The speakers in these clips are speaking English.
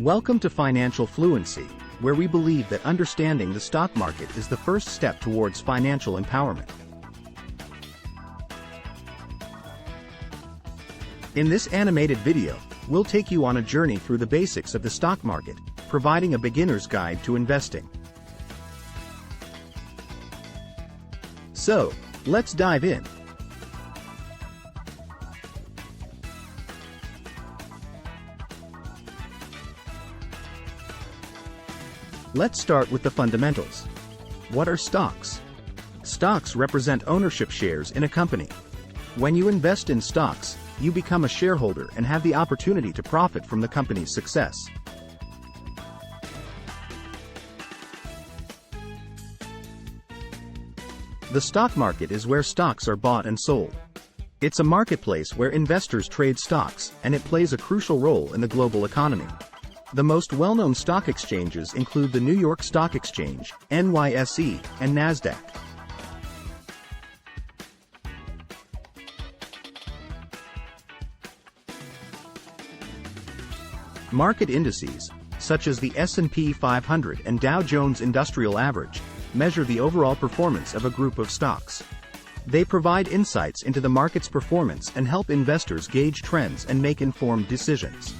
Welcome to Financial Fluency, where we believe that understanding the stock market is the first step towards financial empowerment. In this animated video, we'll take you on a journey through the basics of the stock market, providing a beginner's guide to investing. So, let's dive in. Let's start with the fundamentals. What are stocks? Stocks represent ownership shares in a company. When you invest in stocks, you become a shareholder and have the opportunity to profit from the company's success. The stock market is where stocks are bought and sold. It's a marketplace where investors trade stocks, and it plays a crucial role in the global economy. The most well-known stock exchanges include the New York Stock Exchange, NYSE, and NASDAQ. Market indices, such as the S&P 500 and Dow Jones Industrial Average, measure the overall performance of a group of stocks. They provide insights into the market's performance and help investors gauge trends and make informed decisions.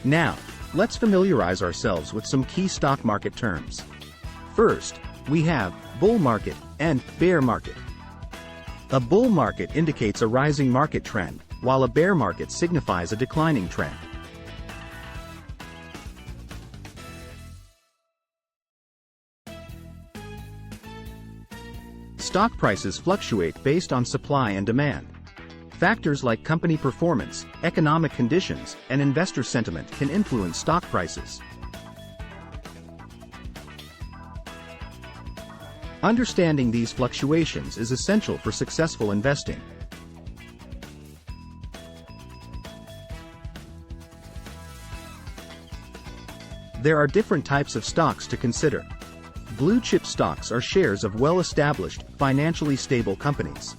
Now, let's familiarize ourselves with some key stock market terms. First, we have bull market and bear market. A bull market indicates a rising market trend, while a bear market signifies a declining trend. Stock prices fluctuate based on supply and demand. Factors like company performance, economic conditions, and investor sentiment can influence stock prices. Understanding these fluctuations is essential for successful investing. There are different types of stocks to consider. Blue chip stocks are shares of well-established, financially stable companies.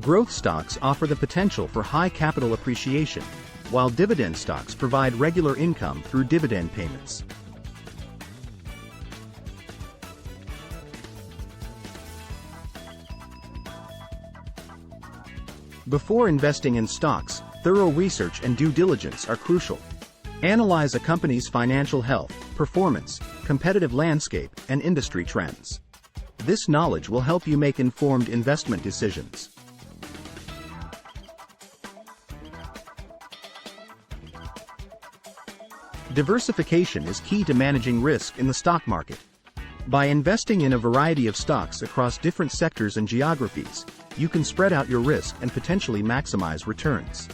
Growth stocks offer the potential for high capital appreciation, while dividend stocks provide regular income through dividend payments. Before investing in stocks, thorough research and due diligence are crucial. Analyze a company's financial health, performance, competitive landscape, and industry trends. This knowledge will help you make informed investment decisions. Diversification is key to managing risk in the stock market. By investing in a variety of stocks across different sectors and geographies, you can spread out your risk and potentially maximize returns.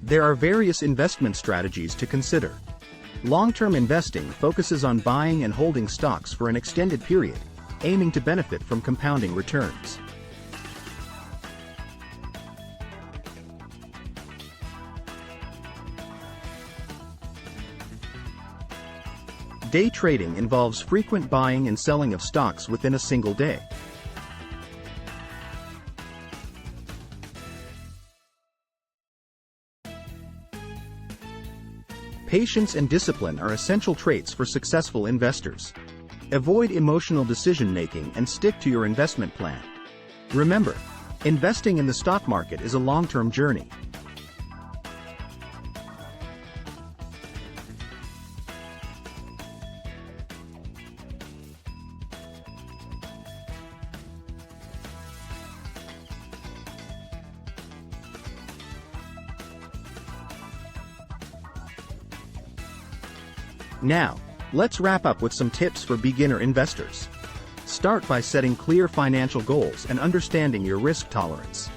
There are various investment strategies to consider. Long-term investing focuses on buying and holding stocks for an extended period, aiming to benefit from compounding returns. Day trading involves frequent buying and selling of stocks within a single day. Patience and discipline are essential traits for successful investors. Avoid emotional decision-making and stick to your investment plan. Remember, investing in the stock market is a long-term journey. Now, let's wrap up with some tips for beginner investors. Start by setting clear financial goals and understanding your risk tolerance.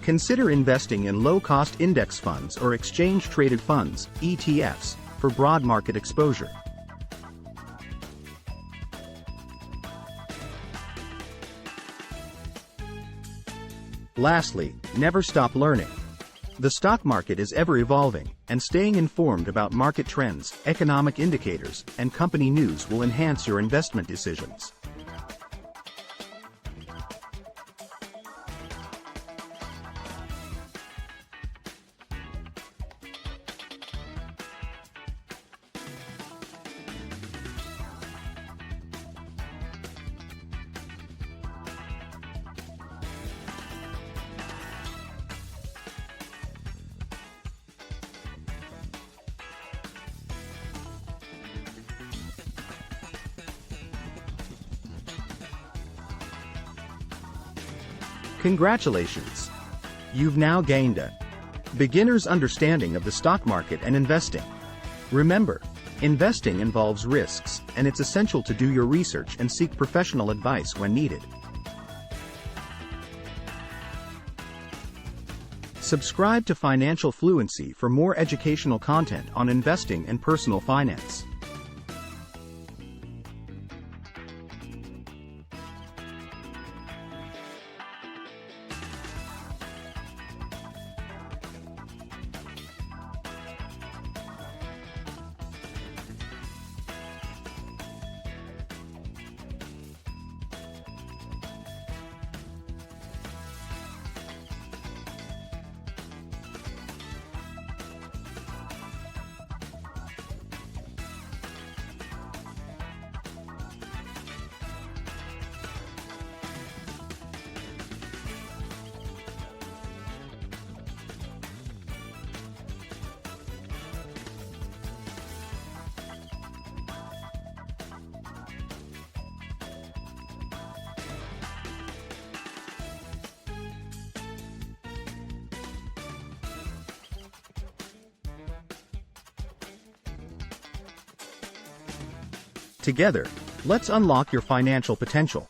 Consider investing in low-cost index funds or exchange-traded funds, ETFs, for broad market exposure. Lastly, never stop learning. The stock market is ever evolving, and staying informed about market trends, economic indicators, and company news will enhance your investment decisions. Congratulations! You've now gained a beginner's understanding of the stock market and investing. Remember, investing involves risks, and it's essential to do your research and seek professional advice when needed. Subscribe to Financial Fluency for more educational content on investing and personal finance. Together, let's unlock your financial potential.